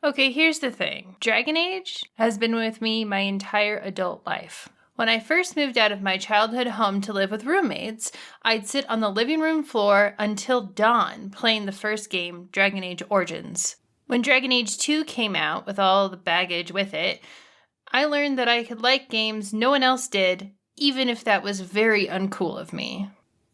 Okay, here's the thing. Dragon Age has been with me my entire adult life. When I first moved out of my childhood home to live with roommates, I'd sit on the living room floor until dawn playing the first game, Dragon Age Origins. When Dragon Age 2 came out with all the baggage with it, I learned that I could like games no one else did, even if that was very uncool of me.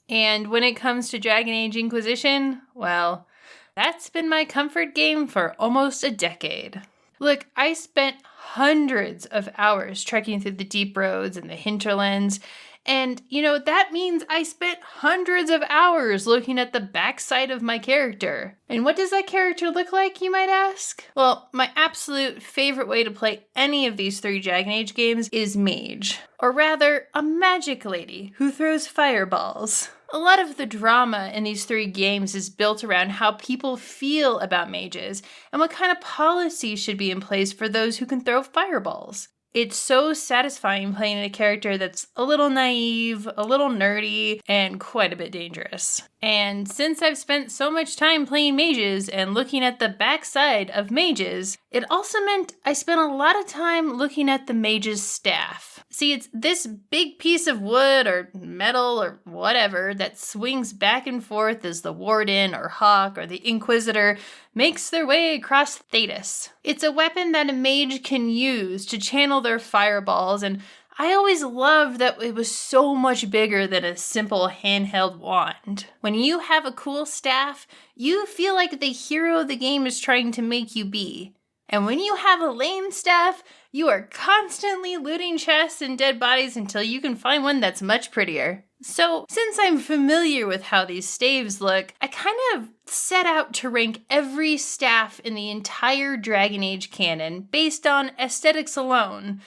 And when it comes to Dragon Age Inquisition, well, that's been my comfort game for almost a decade. Look, I spent hundreds of hours trekking through the deep roads and the hinterlands, and, that means I spent hundreds of hours looking at the backside of my character. And what does that character look like, you might ask? Well, my absolute favorite way to play any of these 3 Dragon Age games is mage. Or rather, a magic lady who throws fireballs. A lot of the drama in these 3 games is built around how people feel about mages and what kind of policies should be in place for those who can throw fireballs. It's so satisfying playing a character that's a little naive, a little nerdy, and quite a bit dangerous. And since I've spent so much time playing mages and looking at the backside of mages, it also meant I spent a lot of time looking at the mage's staff. See, it's this big piece of wood or metal or whatever that swings back and forth as the Warden or Hawk or the Inquisitor makes their way across Staves. It's a weapon that a mage can use to channel their fireballs, and I always loved that it was so much bigger than a simple handheld wand. When you have a cool staff, you feel like the hero the game is trying to make you be. And when you have a lame staff, you are constantly looting chests and dead bodies until you can find one that's much prettier. So, since I'm familiar with how these staves look, I kind of set out to rank every staff in the entire Dragon Age canon based on aesthetics alone.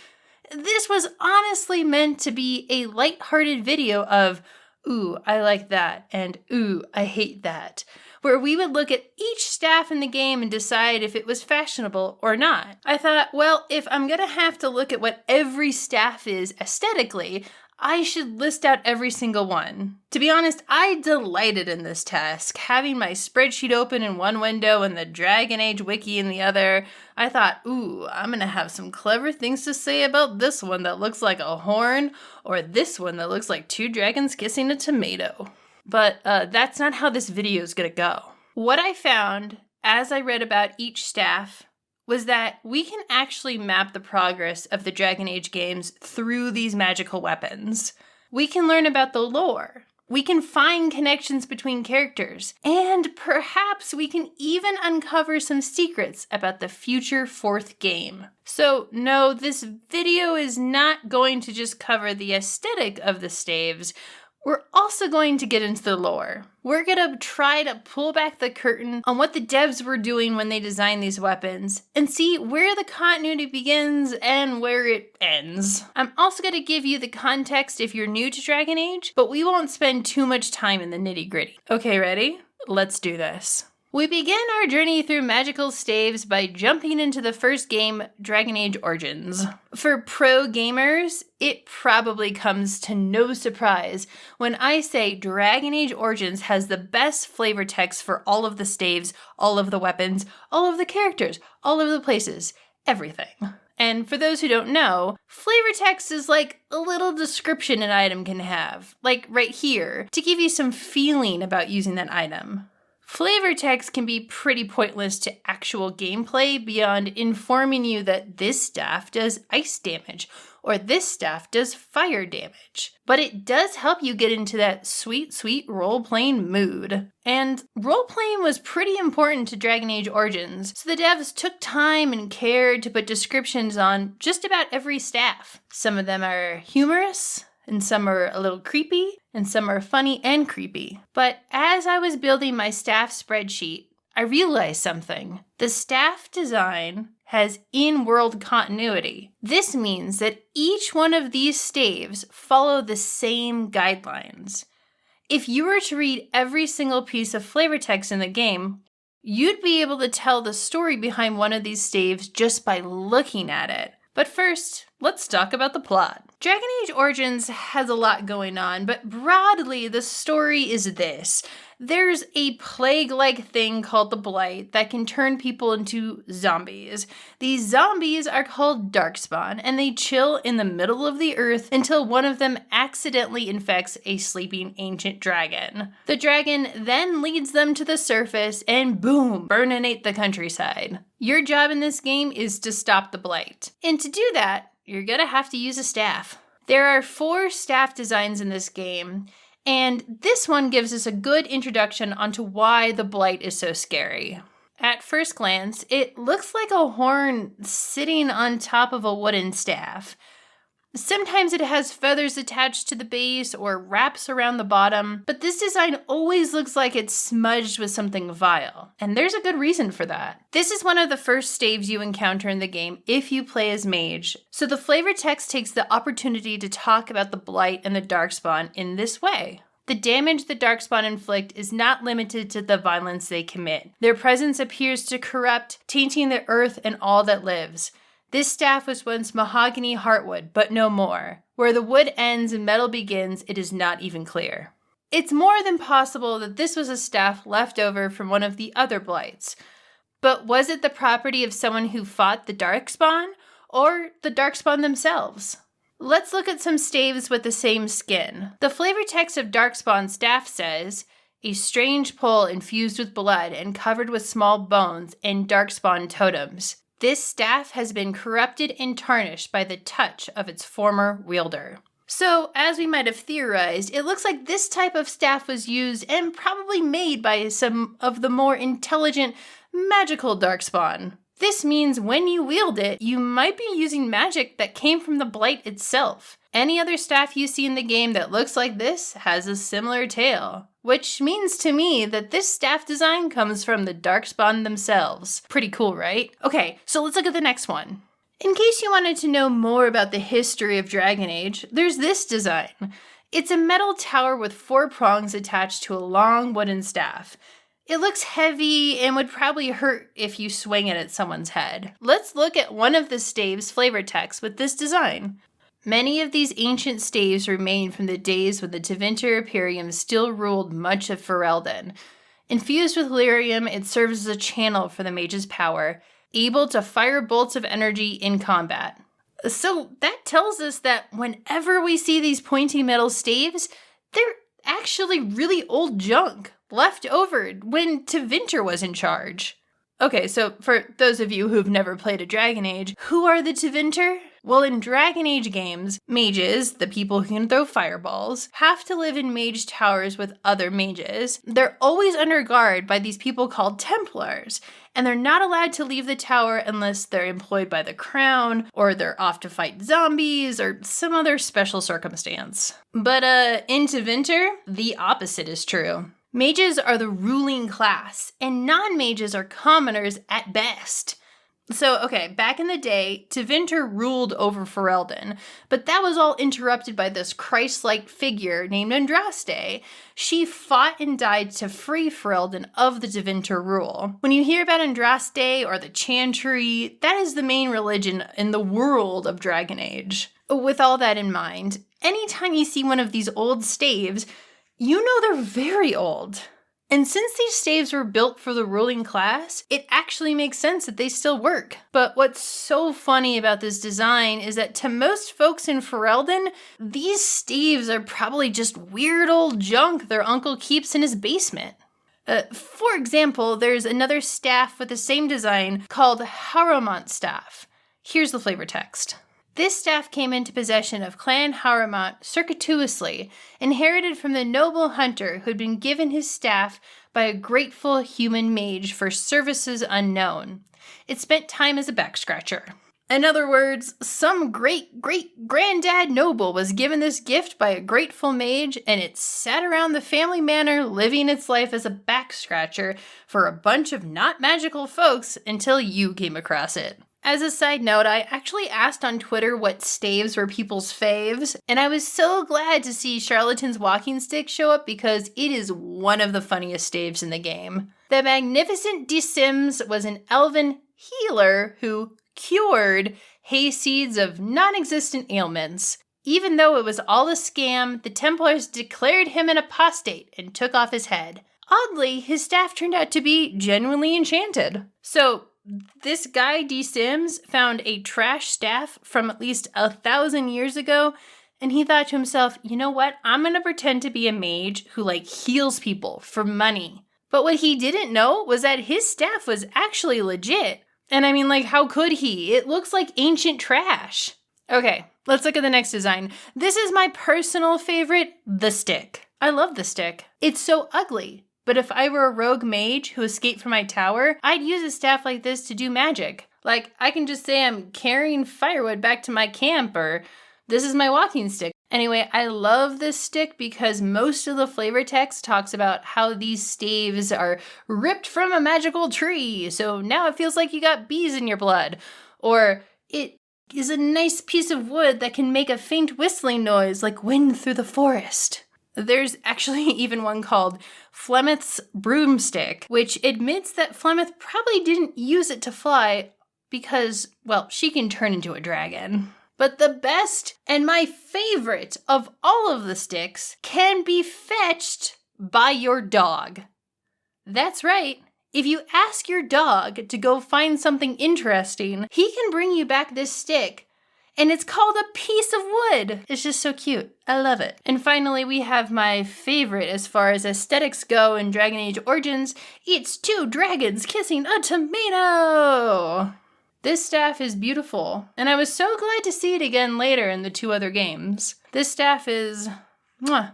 This was honestly meant to be a lighthearted video of, ooh, I like that, and ooh, I hate that, where we would look at each staff in the game and decide if it was fashionable or not. I thought, well, if I'm gonna have to look at what every staff is aesthetically, I should list out every single one. To be honest, I delighted in this task. Having my spreadsheet open in one window and the Dragon Age wiki in the other, I thought, ooh, I'm gonna have some clever things to say about this one that looks like a horn, or this one that looks like 2 dragons kissing a tomato. But that's not how this video is gonna go. What I found as I read about each staff was that we can actually map the progress of the Dragon Age games through these magical weapons. We can learn about the lore. We can find connections between characters. And perhaps we can even uncover some secrets about the future 4th game. So no, this video is not going to just cover the aesthetic of the staves. We're also going to get into the lore. We're gonna try to pull back the curtain on what the devs were doing when they designed these weapons and see where the continuity begins and where it ends. I'm also gonna give you the context if you're new to Dragon Age, but we won't spend too much time in the nitty-gritty. Okay, ready? Let's do this. We begin our journey through magical staves by jumping into the first game, Dragon Age Origins. For pro gamers, it probably comes to no surprise when I say Dragon Age Origins has the best flavor text for all of the staves, all of the weapons, all of the characters, all of the places, everything. And for those who don't know, flavor text is like a little description an item can have, like right here, to give you some feeling about using that item. Flavor text can be pretty pointless to actual gameplay beyond informing you that this staff does ice damage or this staff does fire damage. But it does help you get into that sweet, sweet role-playing mood. And role-playing was pretty important to Dragon Age Origins, so the devs took time and care to put descriptions on just about every staff. Some of them are humorous, and some are a little creepy, and some are funny and creepy. But as I was building my staff spreadsheet, I realized something. The staff design has in-world continuity. This means that each one of these staves follow the same guidelines. If you were to read every single piece of flavor text in the game, you'd be able to tell the story behind one of these staves just by looking at it. But first, let's talk about the plot. Dragon Age Origins has a lot going on, but broadly, the story is this. There's a plague-like thing called the Blight that can turn people into zombies. These zombies are called Darkspawn, and they chill in the middle of the earth until one of them accidentally infects a sleeping ancient dragon. The dragon then leads them to the surface and boom, burninate the countryside. Your job in this game is to stop the Blight. And to do that, you're gonna have to use a staff. There are 4 staff designs in this game, and this one gives us a good introduction onto why the Blight is so scary. At first glance, it looks like a horn sitting on top of a wooden staff. Sometimes it has feathers attached to the base or wraps around the bottom, but this design always looks like it's smudged with something vile, and there's a good reason for that. This is one of the first staves you encounter in the game if you play as mage, so the flavor text takes the opportunity to talk about the Blight and the Darkspawn in this way. The damage the Darkspawn inflict is not limited to the violence they commit. Their presence appears to corrupt, tainting the earth and all that lives. This staff was once mahogany heartwood, but no more. Where the wood ends and metal begins, it is not even clear. It's more than possible that this was a staff left over from one of the other Blights. But was it the property of someone who fought the Darkspawn, or the Darkspawn themselves? Let's look at some staves with the same skin. The flavor text of Darkspawn staff says, "A strange pole infused with blood and covered with small bones and Darkspawn totems. This staff has been corrupted and tarnished by the touch of its former wielder." So, as we might have theorized, it looks like this type of staff was used and probably made by some of the more intelligent, magical Darkspawn. This means when you wield it, you might be using magic that came from the Blight itself. Any other staff you see in the game that looks like this has a similar tale, which means to me that this staff design comes from the Darkspawn themselves. Pretty cool, right? Okay, so let's look at the next one. In case you wanted to know more about the history of Dragon Age, there's this design. It's a metal tower with 4 prongs attached to a long wooden staff. It looks heavy and would probably hurt if you swing it at someone's head. Let's look at one of the staves flavor texts with this design. Many of these ancient staves remain from the days when the Tevinter Imperium still ruled much of Ferelden. Infused with lyrium, it serves as a channel for the mage's power, able to fire bolts of energy in combat. So that tells us that whenever we see these pointy metal staves, they're actually really old junk left over when Tevinter was in charge. Okay, so for those of you who've never played a Dragon Age, who are the Tevinter? Well, in Dragon Age games, mages, the people who can throw fireballs, have to live in mage towers with other mages. They're always under guard by these people called Templars, and they're not allowed to leave the tower unless they're employed by the crown, or they're off to fight zombies, or some other special circumstance. But in Tevinter, the opposite is true. Mages are the ruling class, and non-mages are commoners at best. So, okay, back in the day, Tevinter ruled over Ferelden, but that was all interrupted by this Christ-like figure named Andraste. She fought and died to free Ferelden of the Tevinter rule. When you hear about Andraste or the Chantry, that is the main religion in the world of Dragon Age. With all that in mind, anytime you see one of these old staves, you know they're very old. And since these staves were built for the ruling class, it actually makes sense that they still work. But what's so funny about this design is that to most folks in Ferelden, these staves are probably just weird old junk their uncle keeps in his basement. For example, there's another staff with the same design called Haramont staff. Here's the flavor text. This staff came into possession of Clan Haramont circuitously, inherited from the noble hunter who had been given his staff by a grateful human mage for services unknown. It spent time as a backscratcher. In other words, some great-great-granddad noble was given this gift by a grateful mage, and it sat around the family manor living its life as a backscratcher for a bunch of not magical folks until you came across it. As a side note, I actually asked on Twitter what staves were people's faves, and I was so glad to see Charlatan's walking stick show up because it is one of the funniest staves in the game. The magnificent De Sims was an elven healer who cured hayseeds of non-existent ailments. Even though it was all a scam, the Templars declared him an apostate and took off his head. Oddly, his staff turned out to be genuinely enchanted. So, this guy, D. Sims, found a trash staff from at least 1,000 years ago, and he thought to himself, you know what, I'm gonna pretend to be a mage who, heals people for money. But what he didn't know was that his staff was actually legit. And I mean, how could he? It looks like ancient trash. Okay, let's look at the next design. This is my personal favorite, the stick. I love the stick. It's so ugly, but if I were a rogue mage who escaped from my tower, I'd use a staff like this to do magic. I can just say I'm carrying firewood back to my camp, or this is my walking stick. Anyway, I love this stick because most of the flavor text talks about how these staves are ripped from a magical tree, so now it feels like you got bees in your blood. Or it is a nice piece of wood that can make a faint whistling noise like wind through the forest. There's actually even one called Flemeth's Broomstick, which admits that Flemeth probably didn't use it to fly because, she can turn into a dragon. But the best and my favorite of all of the sticks can be fetched by your dog. That's right. If you ask your dog to go find something interesting, he can bring you back this stick. And it's called a piece of wood. It's just so cute. I love it. And finally, we have my favorite as far as aesthetics go in Dragon Age Origins. It's 2 dragons kissing a tomato. This staff is beautiful, and I was so glad to see it again later in the 2 other games. This staff is... mwah.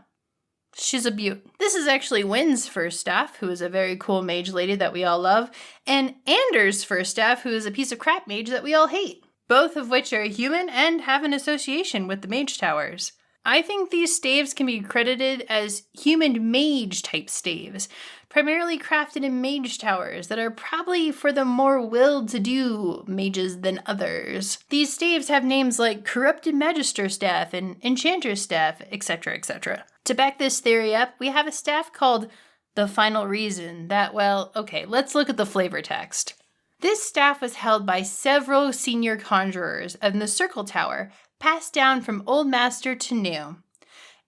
She's a beaut. This is actually Wynn's first staff, who is a very cool mage lady that we all love, and Anders' first staff, who is a piece of crap mage that we all hate, both of which are human and have an association with the mage towers. I think these staves can be credited as human mage type staves, primarily crafted in mage towers that are probably for the more will-to-do mages than others. These staves have names like Corrupted Magister Staff and Enchanter Staff, etc., etc. To back this theory up, we have a staff called the Final Reason that, let's look at the flavor text. This staff was held by several senior conjurers in the Circle Tower, passed down from old master to new.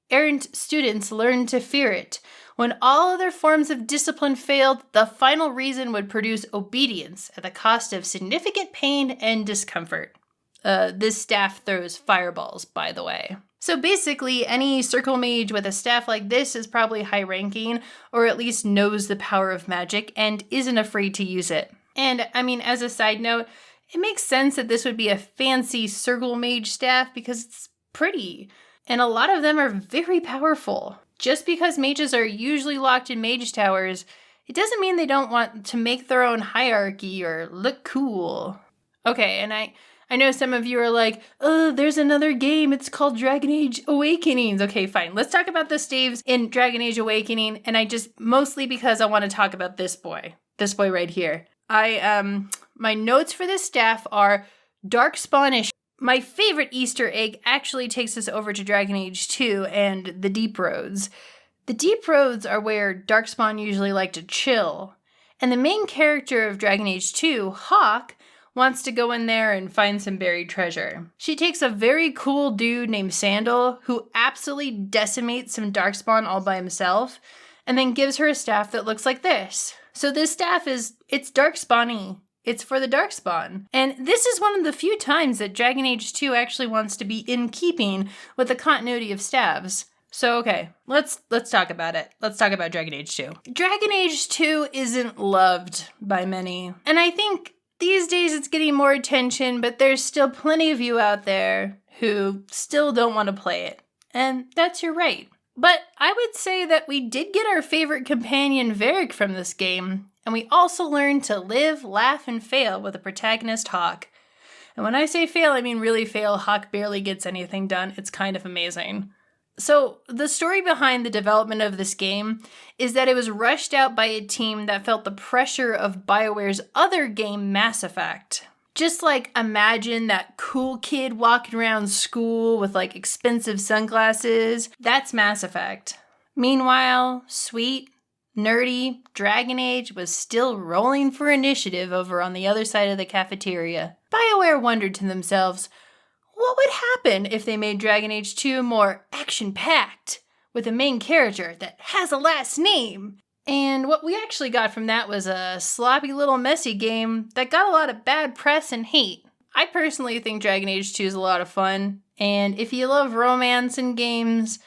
Errant students learned to fear it. When all other forms of discipline failed, the Final Reason would produce obedience at the cost of significant pain and discomfort. This staff throws fireballs, by the way. So basically, any circle mage with a staff like this is probably high-ranking, or at least knows the power of magic, and isn't afraid to use it. And, as a side note, it makes sense that this would be a fancy circle mage staff because it's pretty, and a lot of them are very powerful. Just because mages are usually locked in mage towers, it doesn't mean they don't want to make their own hierarchy or look cool. Okay, and I know some of you are like, oh, there's another game, it's called Dragon Age Awakenings. Okay, fine, let's talk about the staves in Dragon Age Awakening, and mostly because I want to talk about this boy right here. My notes for this staff are Darkspawnish. My favorite Easter egg actually takes us over to Dragon Age 2 and the Deep Roads. The Deep Roads are where Darkspawn usually like to chill, and the main character of Dragon Age 2, Hawk, wants to go in there and find some buried treasure. She takes a very cool dude named Sandal, who absolutely decimates some Darkspawn all by himself, and then gives her a staff that looks like this. So this staff it's Darkspawn-y. It's for the Darkspawn. And this is one of the few times that Dragon Age 2 actually wants to be in keeping with the continuity of staves. So okay, let's talk about it. Let's talk about Dragon Age 2. Dragon Age 2 isn't loved by many. And I think these days it's getting more attention, but there's still plenty of you out there who still don't want to play it. And that's your right. But I would say that we did get our favorite companion Varric from this game, and we also learned to live, laugh, and fail with the protagonist Hawk. And when I say fail, I mean really fail. Hawk barely gets anything done. It's kind of amazing. So the story behind the development of this game is that it was rushed out by a team that felt the pressure of Bioware's other game, Mass Effect. Just imagine that cool kid walking around school with expensive sunglasses. That's Mass Effect. Meanwhile, sweet, nerdy Dragon Age was still rolling for initiative over on the other side of the cafeteria. Bioware Bioware wondered to themselves, what would happen if they made Dragon Age 2 more action-packed, with a main character that has a last name? And what we actually got from that was a sloppy little messy game that got a lot of bad press and hate. I personally think Dragon Age 2 is a lot of fun, and if you love romance in games,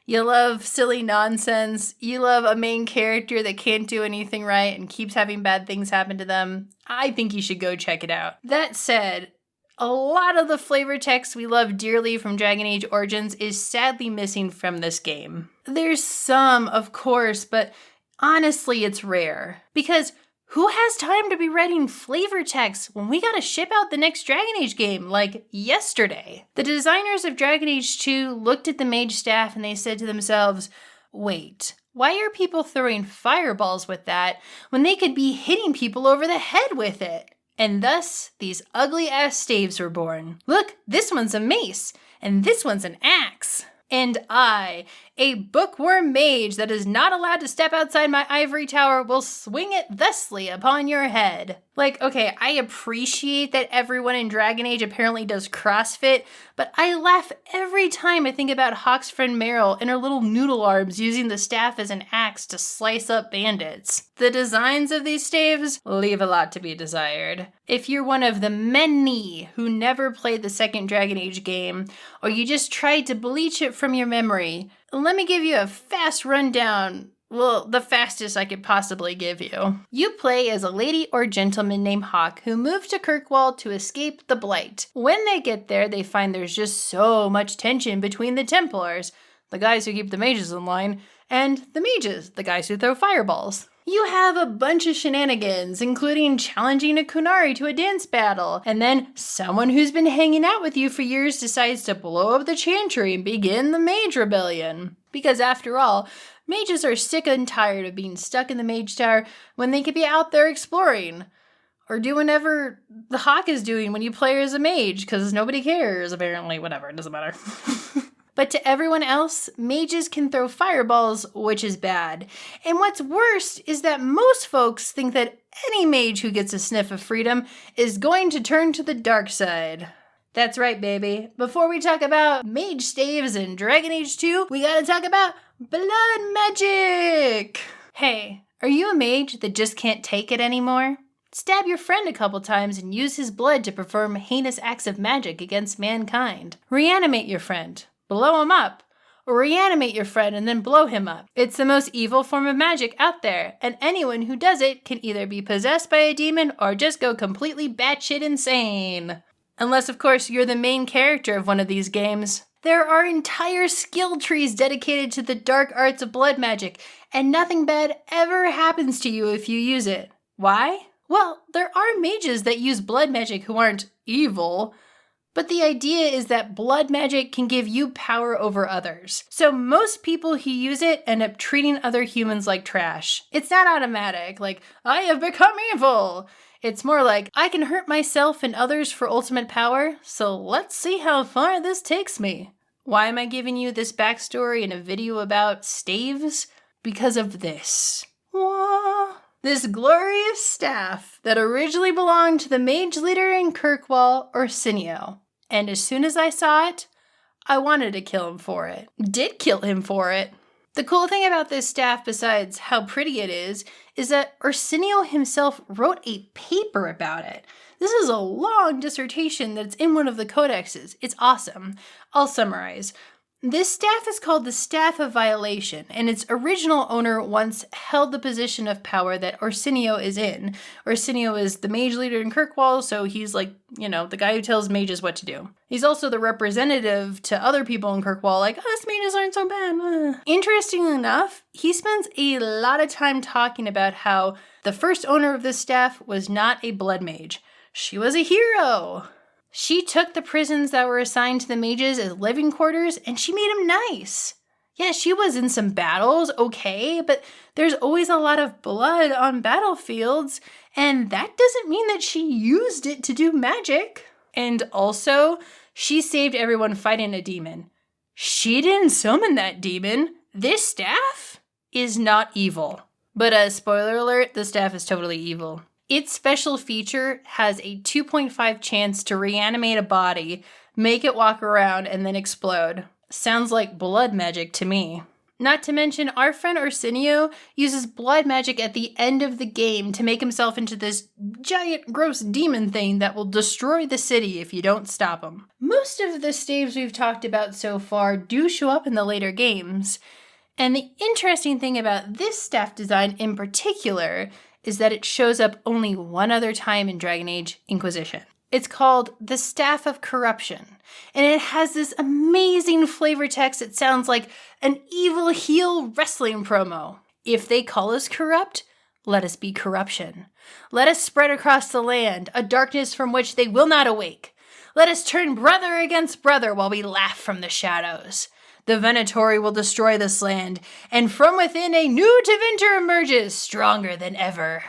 you love silly nonsense, you love a main character that can't do anything right and keeps having bad things happen to them, I think you should go check it out. That said, a lot of the flavor text we love dearly from Dragon Age Origins is sadly missing from this game. There's some, of course, but honestly, it's rare. Because who has time to be writing flavor text when we gotta ship out the next Dragon Age game, like yesterday? The designers of Dragon Age 2 looked at the mage staff and they said to themselves, wait, why are people throwing fireballs with that when they could be hitting people over the head with it? And thus, these ugly-ass staves were born. Look, this one's a mace, and this one's an axe. And I, a bookworm mage that is not allowed to step outside my ivory tower, will swing it thusly upon your head. Like, okay, I appreciate that everyone in Dragon Age apparently does CrossFit, but I laugh every time I think about Hawk's friend Meryl and her little noodle arms using the staff as an axe to slice up bandits. The designs of these staves leave a lot to be desired. If you're one of the many who never played the second Dragon Age game, or you just tried to bleach it from your memory, let me give you a fast rundown. Well, the fastest I could possibly give you. You play as a lady or gentleman named Hawk who moved to Kirkwall to escape the Blight. When they get there, they find there's just so much tension between the Templars, the guys who keep the mages in line, and the mages, the guys who throw fireballs. You have a bunch of shenanigans, including challenging a Kunari to a dance battle, and then someone who's been hanging out with you for years decides to blow up the Chantry and begin the Mage Rebellion. Because after all, mages are sick and tired of being stuck in the Mage Tower when they could be out there exploring. Or do whatever the Hawk is doing when you play as a mage, because nobody cares, apparently. Whatever, it doesn't matter. But to everyone else, mages can throw fireballs, which is bad. And what's worse is that most folks think that any mage who gets a sniff of freedom is going to turn to the dark side. That's right, baby. Before we talk about mage staves and Dragon Age 2, we gotta talk about blood magic! Hey, are you a mage that just can't take it anymore? Stab your friend a couple times and use his blood to perform heinous acts of magic against mankind. Reanimate your friend. Blow him up. Or reanimate your friend and then blow him up. It's the most evil form of magic out there, and anyone who does it can either be possessed by a demon or just go completely batshit insane. Unless, of course, you're the main character of one of these games. There are entire skill trees dedicated to the dark arts of blood magic, and nothing bad ever happens to you if you use it. Why? Well, there are mages that use blood magic who aren't evil, but the idea is that blood magic can give you power over others. So most people who use it end up treating other humans like trash. It's not automatic, like, I have become evil. It's more like, I can hurt myself and others for ultimate power, so let's see how far this takes me. Why am I giving you this backstory in a video about staves? Because of this. Wah. This glorious staff that originally belonged to the mage leader in Kirkwall, Orsinio. And as soon as I saw it, I wanted to kill him for it. Did kill him for it. The cool thing about this staff, besides how pretty it is that Orsinio himself wrote a paper about it. This is a long dissertation that's in one of the codexes. It's awesome. I'll summarize. This staff is called the Staff of Violation, and its original owner once held the position of power that Orsinio is in. Orsinio is the mage leader in Kirkwall, so he's like, the guy who tells mages what to do. He's also the representative to other people in Kirkwall, like, us mages aren't so bad. Interestingly enough, he spends a lot of time talking about how the first owner of this staff was not a blood mage. She was a hero. She took the prisons that were assigned to the mages as living quarters, and she made them nice. Yeah, she was in some battles, okay, but there's always a lot of blood on battlefields, and that doesn't mean that she used it to do magic. And also, she saved everyone fighting a demon. She didn't summon that demon. This staff is not evil. But spoiler alert, the staff is totally evil. Its special feature has a 2.5 chance to reanimate a body, make it walk around, and then explode. Sounds like blood magic to me. Not to mention, our friend Arsenio uses blood magic at the end of the game to make himself into this giant, gross demon thing that will destroy the city if you don't stop him. Most of the staves we've talked about so far do show up in the later games. And the interesting thing about this staff design in particular is that it shows up only one other time in Dragon Age Inquisition. It's called the Staff of Corruption, and it has this amazing flavor text that sounds like an evil heel wrestling promo. If they call us corrupt, let us be corruption. Let us spread across the land a darkness from which they will not awake. Let us turn brother against brother while we laugh from the shadows. The Venatori will destroy this land, and from within a new Tevinter emerges, stronger than ever.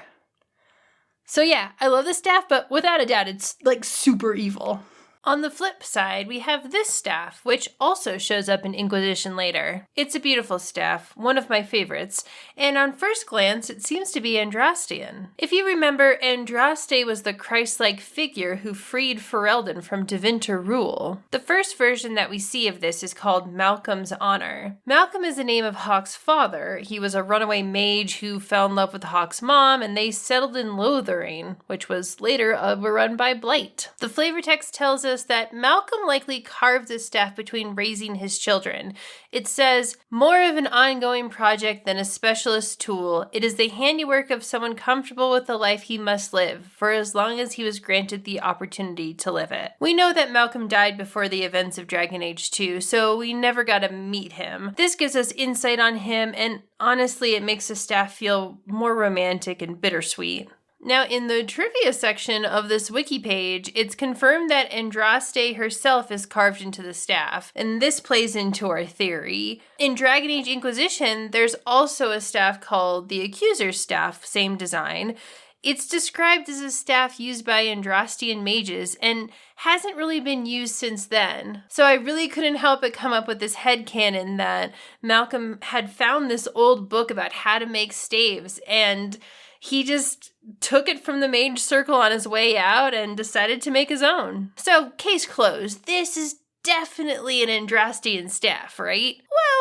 So yeah, I love this staff, but without a doubt, it's like super evil. On the flip side, we have this staff, which also shows up in Inquisition later. It's a beautiful staff, one of my favorites, and on first glance, it seems to be Andrastian. If you remember, Andraste was the Christ-like figure who freed Ferelden from Tevinter rule. The first version that we see of this is called Malcolm's Honor. Malcolm is the name of Hawke's father. He was a runaway mage who fell in love with Hawke's mom, and they settled in Lothering, which was later overrun by Blight. The flavor text tells us that Malcolm likely carved this staff between raising his children. It says, more of an ongoing project than a specialist tool, it is the handiwork of someone comfortable with the life he must live, for as long as he was granted the opportunity to live it. We know that Malcolm died before the events of Dragon Age 2, so we never got to meet him. This gives us insight on him, and honestly, it makes the staff feel more romantic and bittersweet. Now, in the trivia section of this wiki page, it's confirmed that Andraste herself is carved into the staff, and this plays into our theory. In Dragon Age Inquisition, there's also a staff called the Accuser's Staff, same design. It's described as a staff used by Andrastian mages and hasn't really been used since then. So I really couldn't help but come up with this headcanon that Malcolm had found this old book about how to make staves, and he just took it from the mage circle on his way out and decided to make his own. So, case closed. This is definitely an Andrastian staff, right?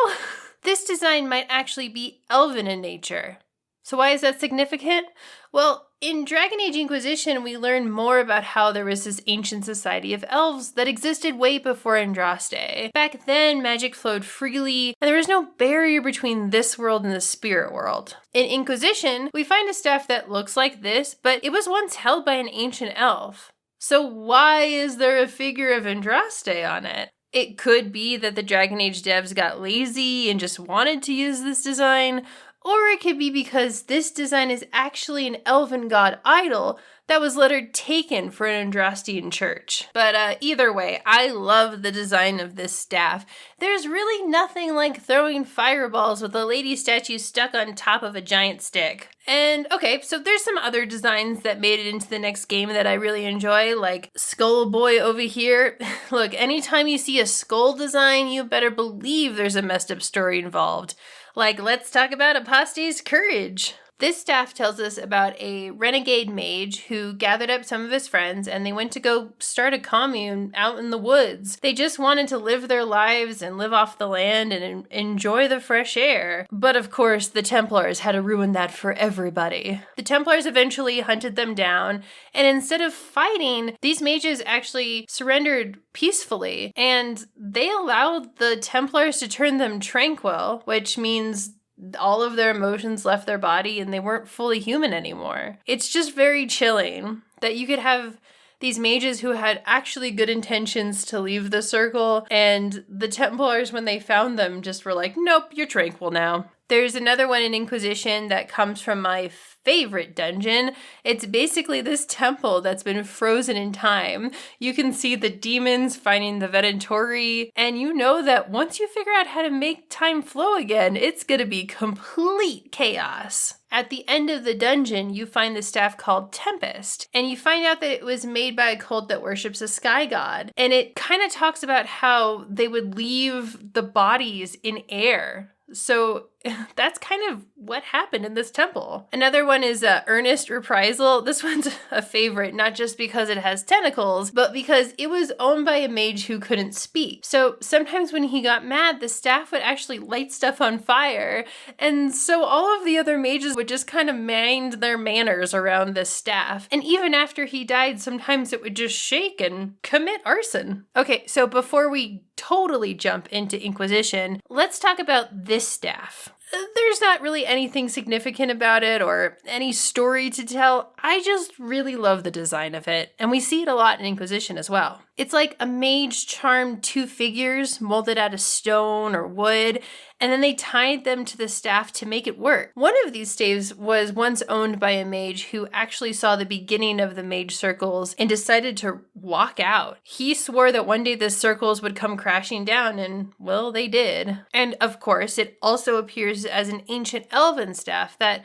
Well, this design might actually be elven in nature. So why is that significant? Well, in Dragon Age Inquisition, we learn more about how there was this ancient society of elves that existed way before Andraste. Back then, magic flowed freely, and there was no barrier between this world and the spirit world. In Inquisition, we find a staff that looks like this, but it was once held by an ancient elf. So why is there a figure of Andraste on it? It could be that the Dragon Age devs got lazy and just wanted to use this design, or it could be because this design is actually an elven god idol that was later taken for an Andrastian church. But either way, I love the design of this staff. There's really nothing like throwing fireballs with a lady statue stuck on top of a giant stick. And okay, so there's some other designs that made it into the next game that I really enjoy, like Skull Boy over here. Look, anytime you see a skull design, you better believe there's a messed up story involved. Like, let's talk about Apostate's Courage. This staff tells us about a renegade mage who gathered up some of his friends and they went to go start a commune out in the woods. They just wanted to live their lives and live off the land and enjoy the fresh air. But of course, the Templars had to ruin that for everybody. The Templars eventually hunted them down, and instead of fighting, these mages actually surrendered peacefully, and they allowed the Templars to turn them tranquil, which means all of their emotions left their body and they weren't fully human anymore. It's just very chilling that you could have these mages who had actually good intentions to leave the circle, and the Templars, when they found them, just were like, nope, you're tranquil now. There's another one in Inquisition that comes from my favorite dungeon. It's basically this temple that's been frozen in time. You can see the demons finding the Venatori, and you know that once you figure out how to make time flow again, it's gonna be complete chaos. At the end of the dungeon, you find the staff called Tempest, and you find out that it was made by a cult that worships a sky god. And it kind of talks about how they would leave the bodies in air. So that's kind of what happened in this temple. Another one is Earnest Reprisal. This one's a favorite, not just because it has tentacles, but because it was owned by a mage who couldn't speak. So sometimes when he got mad, the staff would actually light stuff on fire. And so all of the other mages would just kind of mind their manners around this staff. And even after he died, sometimes it would just shake and commit arson. Okay, so before we totally jump into Inquisition, let's talk about this staff. There's not really anything significant about it or any story to tell. I just really love the design of it, and we see it a lot in Inquisition as well. It's like a mage charmed two figures molded out of stone or wood, and then they tied them to the staff to make it work. One of these staves was once owned by a mage who actually saw the beginning of the mage circles and decided to walk out. He swore that one day the circles would come crashing down, and well, they did. And of course, it also appears as an ancient elven staff that,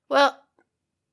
well,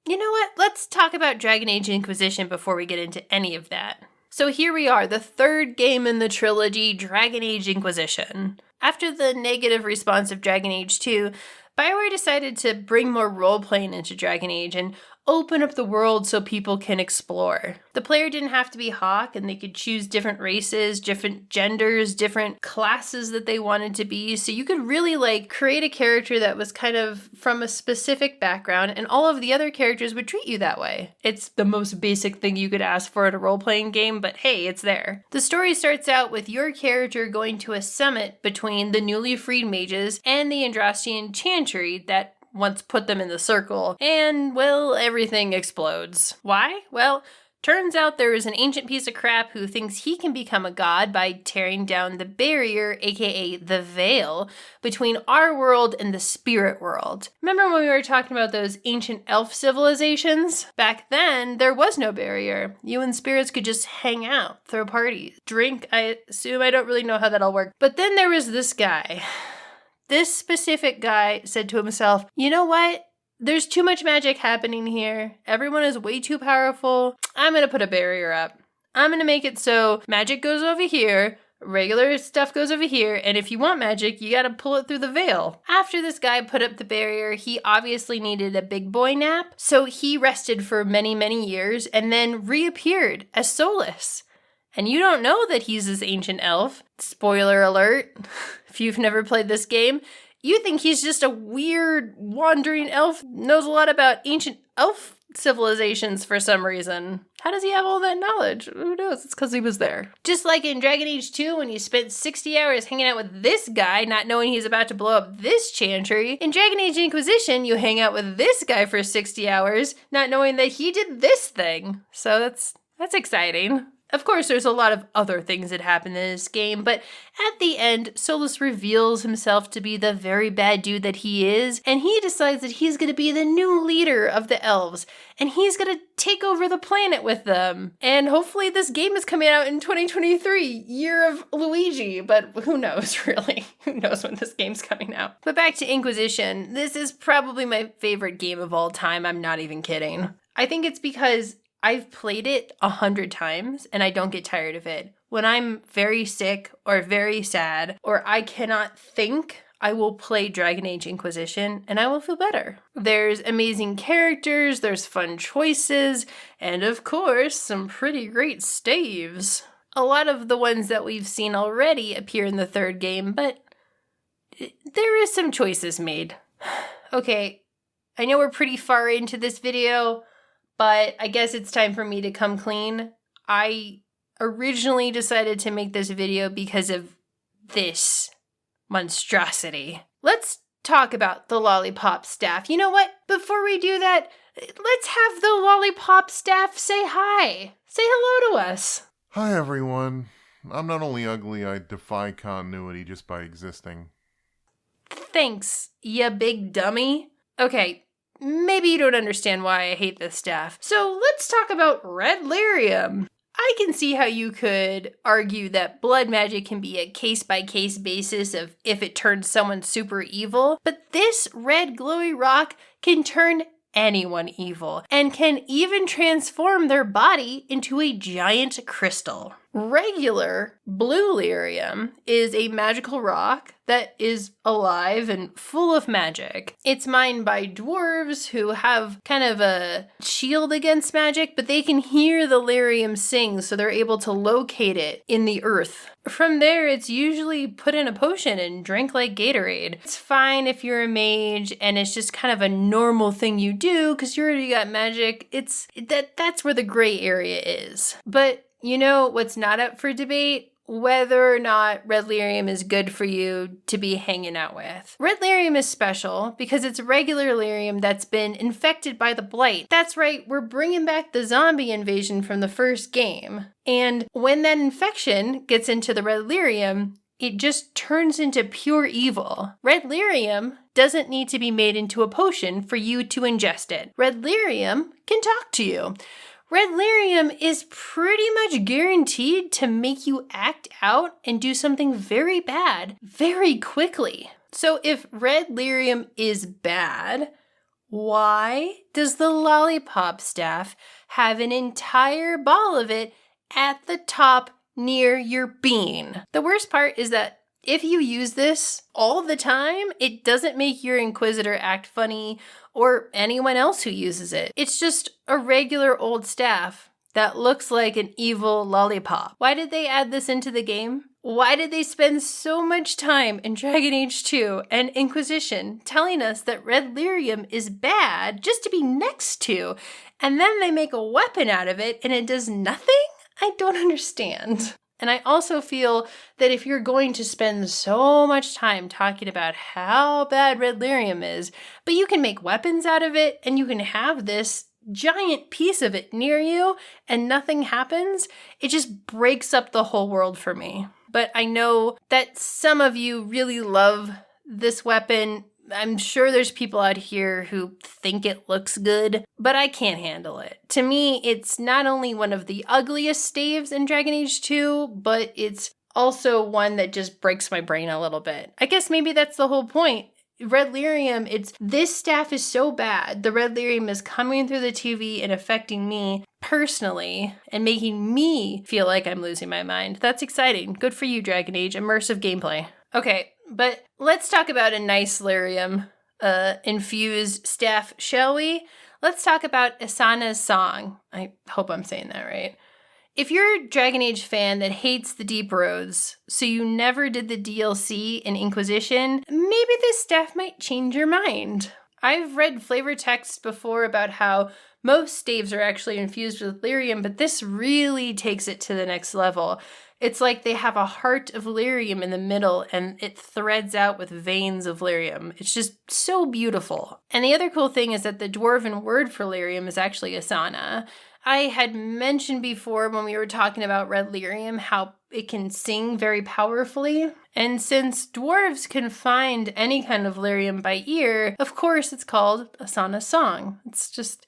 you know what? Let's talk about Dragon Age Inquisition before we get into any of that. So here we are, the third game in the trilogy, Dragon Age Inquisition. After the negative response of Dragon Age 2, Bioware decided to bring more role-playing into Dragon Age and open up the world so people can explore. The player didn't have to be Hawk, and they could choose different races, different genders, different classes that they wanted to be. So you could really create a character that was kind of from a specific background, and all of the other characters would treat you that way. It's the most basic thing you could ask for in a role-playing game, but hey, it's there. The story starts out with your character going to a summit between the newly freed mages and the Andrastian Chantry that once put them in the circle, and, well, everything explodes. Why? Well, turns out there is an ancient piece of crap who thinks he can become a god by tearing down the barrier, aka the veil, between our world and the spirit world. Remember when we were talking about those ancient elf civilizations? Back then, there was no barrier. You and spirits could just hang out, throw parties, drink, I assume. I don't really know how that all worked. But then there was this guy. This specific guy said to himself, you know what? There's too much magic happening here. Everyone is way too powerful. I'm going to put a barrier up. I'm going to make it so magic goes over here, regular stuff goes over here, and if you want magic, you got to pull it through the veil. After this guy put up the barrier, he obviously needed a big boy nap, so he rested for many, many years and then reappeared as Solus. And you don't know that he's this ancient elf. Spoiler alert, if you've never played this game, you think he's just a weird wandering elf, knows a lot about ancient elf civilizations for some reason. How does he have all that knowledge? Who knows? It's because he was there. Just like in Dragon Age 2, when you spent 60 hours hanging out with this guy, not knowing he's about to blow up this chantry, in Dragon Age Inquisition, you hang out with this guy for 60 hours, not knowing that he did this thing. So that's exciting. Of course, there's a lot of other things that happen in this game, but at the end, Solus reveals himself to be the very bad dude that he is, and he decides that he's going to be the new leader of the elves, and he's going to take over the planet with them. And hopefully this game is coming out in 2023, year of Luigi, but who knows, really? Who knows when this game's coming out? But back to Inquisition, this is probably my favorite game of all time, I'm not even kidding. I think it's because I've played it 100 times and I don't get tired of it. When I'm very sick or very sad or I cannot think, I will play Dragon Age Inquisition and I will feel better. There's amazing characters, there's fun choices, and of course, some pretty great staves. A lot of the ones that we've seen already appear in the third game, but there is some choices made. Okay, I know we're pretty far into this video, but I guess it's time for me to come clean. I originally decided to make this video because of this monstrosity. Let's talk about the lollipop staff. You know what? Before we do that, let's have the lollipop staff say hi. Say hello to us. Hi, everyone. I'm not only ugly, I defy continuity just by existing. Thanks, ya big dummy. Okay. Maybe you don't understand why I hate this staff. So let's talk about Red Lyrium. I can see how you could argue that blood magic can be a case-by-case basis of if it turns someone super evil, but this red glowy rock can turn anyone evil and can even transform their body into a giant crystal. Regular blue lyrium is a magical rock that is alive and full of magic. It's mined by dwarves who have kind of a shield against magic, but they can hear the lyrium sing, so they're able to locate it in the earth. From there, it's usually put in a potion and drank like Gatorade. It's fine if you're a mage and it's just kind of a normal thing you do because you already got magic. That's where the gray area is. But you know what's not up for debate? Whether or not red lyrium is good for you to be hanging out with. Red lyrium is special because it's regular lyrium that's been infected by the blight. That's right, we're bringing back the zombie invasion from the first game. And when that infection gets into the red lyrium, it just turns into pure evil. Red lyrium doesn't need to be made into a potion for you to ingest it. Red lyrium can talk to you. Red lyrium is pretty much guaranteed to make you act out and do something very bad very quickly. So if red lyrium is bad, why does the lollipop staff have an entire ball of it at the top near your bean? The worst part is that if you use this all the time, it doesn't make your inquisitor act funny or anyone else who uses it. It's just a regular old staff that looks like an evil lollipop. Why did they add this into the game? Why did they spend so much time in Dragon Age 2 and Inquisition telling us that red lyrium is bad just to be next to, and then they make a weapon out of it and it does nothing? I don't understand. And I also feel that if you're going to spend so much time talking about how bad red lyrium is, but you can make weapons out of it and you can have this giant piece of it near you and nothing happens, it just breaks up the whole world for me. But I know that some of you really love this weapon. I'm sure there's people out here who think it looks good, but I can't handle it. To me, it's not only one of the ugliest staves in Dragon Age 2, but it's also one that just breaks my brain a little bit. I guess maybe that's the whole point. Red lyrium, this staff is so bad. The red lyrium is coming through the TV and affecting me personally and making me feel like I'm losing my mind. That's exciting. Good for you, Dragon Age. Immersive gameplay. Okay, but let's talk about a nice lyrium infused staff, shall we? Let's talk about Asana's song. I hope I'm saying that right. If you're a Dragon Age fan that hates the Deep Roads, so you never did the DLC in Inquisition, maybe this staff might change your mind. I've read flavor texts before about how most staves are actually infused with lyrium, but this really takes it to the next level. It's like they have a heart of lyrium in the middle and it threads out with veins of lyrium. It's just so beautiful. And the other cool thing is that the dwarven word for lyrium is actually Asana. I had mentioned before when we were talking about red lyrium how it can sing very powerfully. And since dwarves can find any kind of lyrium by ear, of course it's called Asana's song. It's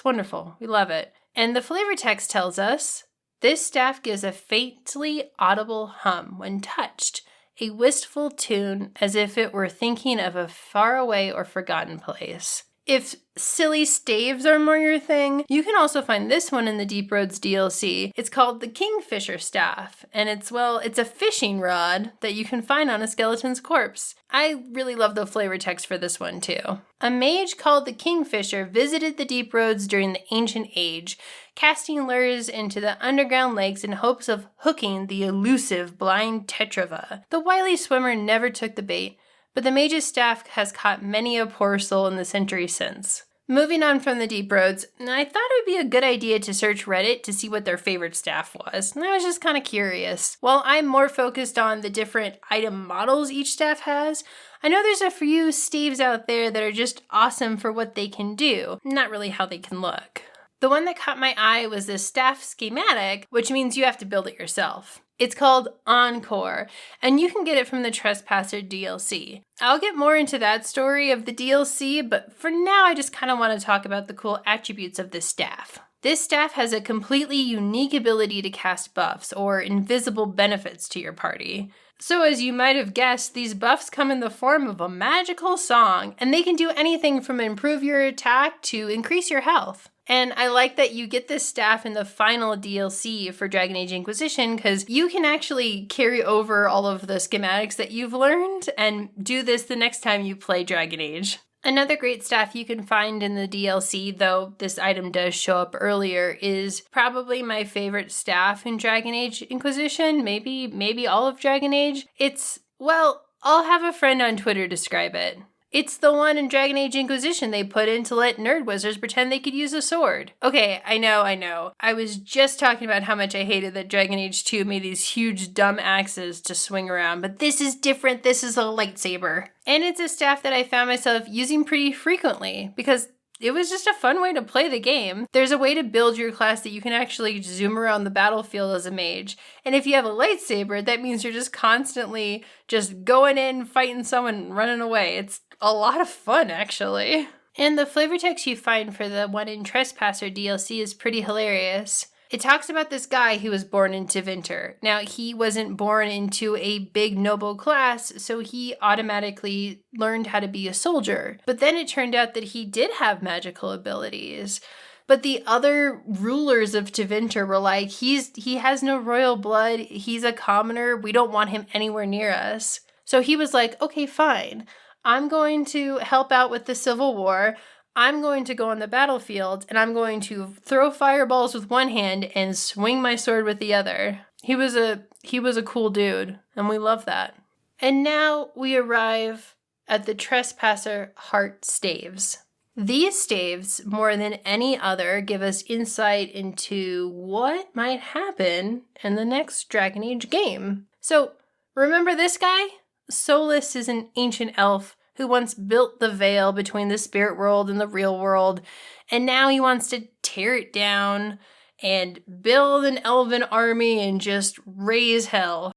wonderful. We love it. And the flavor text tells us, this staff gives a faintly audible hum when touched, a wistful tune as if it were thinking of a faraway or forgotten place. If silly staves are more your thing, you can also find this one in the Deep Roads DLC. It's called the Kingfisher Staff, and it's a fishing rod that you can find on a skeleton's corpse. I really love the flavor text for this one too. A mage called the Kingfisher visited the Deep Roads during the Ancient Age, casting lures into the underground lakes in hopes of hooking the elusive blind Tetrava. The wily swimmer never took the bait, but the mage's staff has caught many a poor soul in the centuries since. Moving on from the Deep Roads, I thought it would be a good idea to search Reddit to see what their favorite staff was, and I was just kind of curious. While I'm more focused on the different item models each staff has, I know there's a few staves out there that are just awesome for what they can do, not really how they can look. The one that caught my eye was this staff schematic, which means you have to build it yourself. It's called Encore, and you can get it from the Trespasser DLC. I'll get more into that story of the DLC, but for now I just kind of want to talk about the cool attributes of this staff. This staff has a completely unique ability to cast buffs, or invisible benefits to your party. So as you might have guessed, these buffs come in the form of a magical song, and they can do anything from improve your attack to increase your health. And I like that you get this staff in the final DLC for Dragon Age Inquisition because you can actually carry over all of the schematics that you've learned and do this the next time you play Dragon Age. Another great staff you can find in the DLC, though this item does show up earlier, is probably my favorite staff in Dragon Age Inquisition, maybe all of Dragon Age. I'll have a friend on Twitter describe it. It's the one in Dragon Age Inquisition they put in to let nerd wizards pretend they could use a sword. Okay, I know. I was just talking about how much I hated that Dragon Age 2 made these huge dumb axes to swing around, but this is different. This is a lightsaber. And it's a staff that I found myself using pretty frequently because it was just a fun way to play the game. There's a way to build your class that you can actually zoom around the battlefield as a mage. And if you have a lightsaber, that means you're just constantly just going in, fighting someone, and running away. It's a lot of fun, actually. And the flavor text you find for the one in Trespasser DLC is pretty hilarious. It talks about this guy who was born into Winter. Now, he wasn't born into a big noble class, so he automatically learned how to be a soldier. But then it turned out that he did have magical abilities. But the other rulers of Tevinter were like, he has no royal blood, he's a commoner, we don't want him anywhere near us. So he was like, okay, fine. I'm going to help out with the Civil War. I'm going to go on the battlefield and I'm going to throw fireballs with one hand and swing my sword with the other. He was a cool dude, and we love that. And now we arrive at the Trespasser Heart Staves. These staves, more than any other, give us insight into what might happen in the next Dragon Age game. So, remember this guy? Solus is an ancient elf who once built the veil between the spirit world and the real world, and now he wants to tear it down and build an elven army and just raise hell.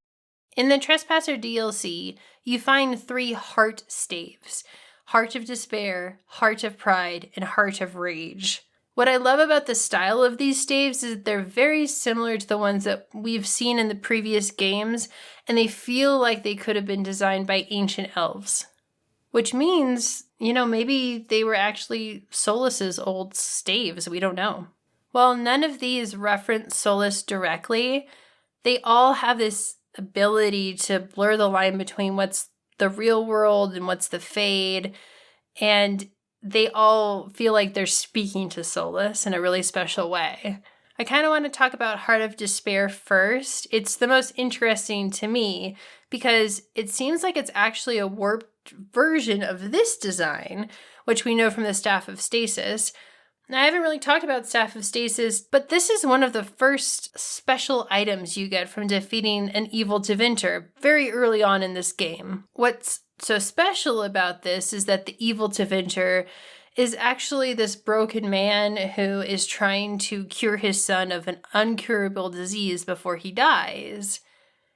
In the Trespasser DLC, you find 3 heart staves: Heart of Despair, Heart of Pride, and Heart of Rage. What I love about the style of these staves is that they're very similar to the ones that we've seen in the previous games, and they feel like they could have been designed by ancient elves. Which means, maybe they were actually Solus's old staves, we don't know. While none of these reference Solus directly, they all have this ability to blur the line between what's the real world and what's the Fade, and they all feel like they're speaking to Solus in a really special way. I kind of want to talk about Heart of Despair first. It's the most interesting to me because it seems like it's actually a warped version of this design, which we know from the Staff of Stasis. Now, I haven't really talked about Staff of Stasis, but this is one of the first special items you get from defeating an evil Tevinter very early on in this game. What's so special about this is that the evil Tevinter is actually this broken man who is trying to cure his son of an uncurable disease before he dies.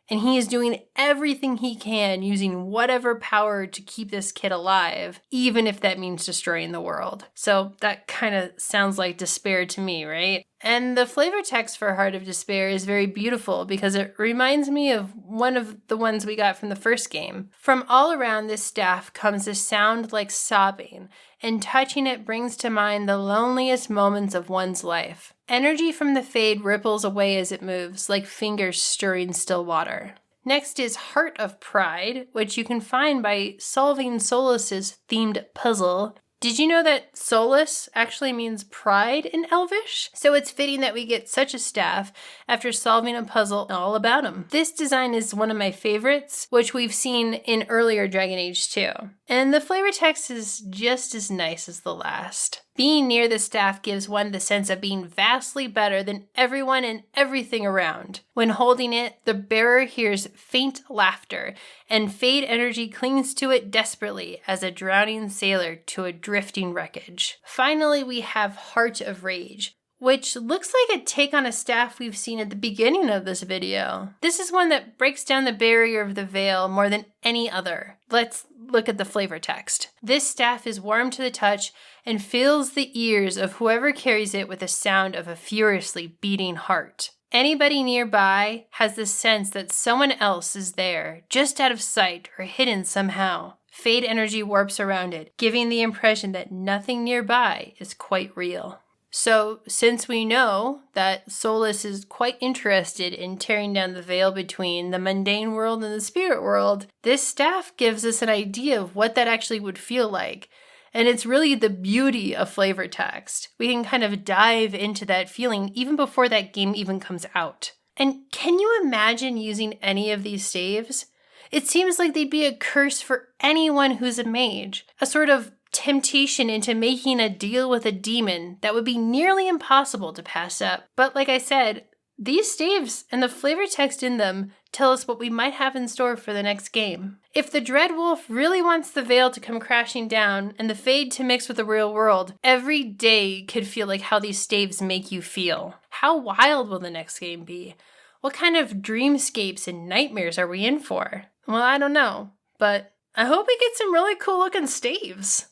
And he is doing everything he can using whatever power to keep this kid alive, even if that means destroying the world. So that kind of sounds like despair to me, right? And the flavor text for Heart of Despair is very beautiful because it reminds me of one of the ones we got from the first game. From all around this staff comes a sound like sobbing, and touching it brings to mind the loneliest moments of one's life. Energy from the Fade ripples away as it moves, like fingers stirring still water. Next is Heart of Pride, which you can find by solving Solus's themed puzzle. Did you know that Solus actually means pride in Elvish? So it's fitting that we get such a staff after solving a puzzle all about him. This design is one of my favorites, which we've seen in earlier Dragon Age 2. And the flavor text is just as nice as the last. Being near the staff gives one the sense of being vastly better than everyone and everything around. When holding it, the bearer hears faint laughter, and Fade energy clings to it desperately as a drowning sailor to a drifting wreckage. Finally, we have Heart of Rage, which looks like a take on a staff we've seen at the beginning of this video. This is one that breaks down the barrier of the veil more than any other. Let's look at the flavor text. This staff is warm to the touch and fills the ears of whoever carries it with the sound of a furiously beating heart. Anybody nearby has the sense that someone else is there, just out of sight or hidden somehow. Fade energy warps around it, giving the impression that nothing nearby is quite real. So, since we know that Solus is quite interested in tearing down the veil between the mundane world and the spirit world, this staff gives us an idea of what that actually would feel like. And it's really the beauty of flavor text. We can kind of dive into that feeling even before that game even comes out. And can you imagine using any of these staves? It seems like they'd be a curse for anyone who's a mage, a sort of temptation into making a deal with a demon that would be nearly impossible to pass up. But like I said, these staves and the flavor text in them tell us what we might have in store for the next game. If the Dread Wolf really wants the veil to come crashing down and the Fade to mix with the real world, every day could feel like how these staves make you feel. How wild will the next game be? What kind of dreamscapes and nightmares are we in for? Well, I don't know, but I hope we get some really cool looking staves.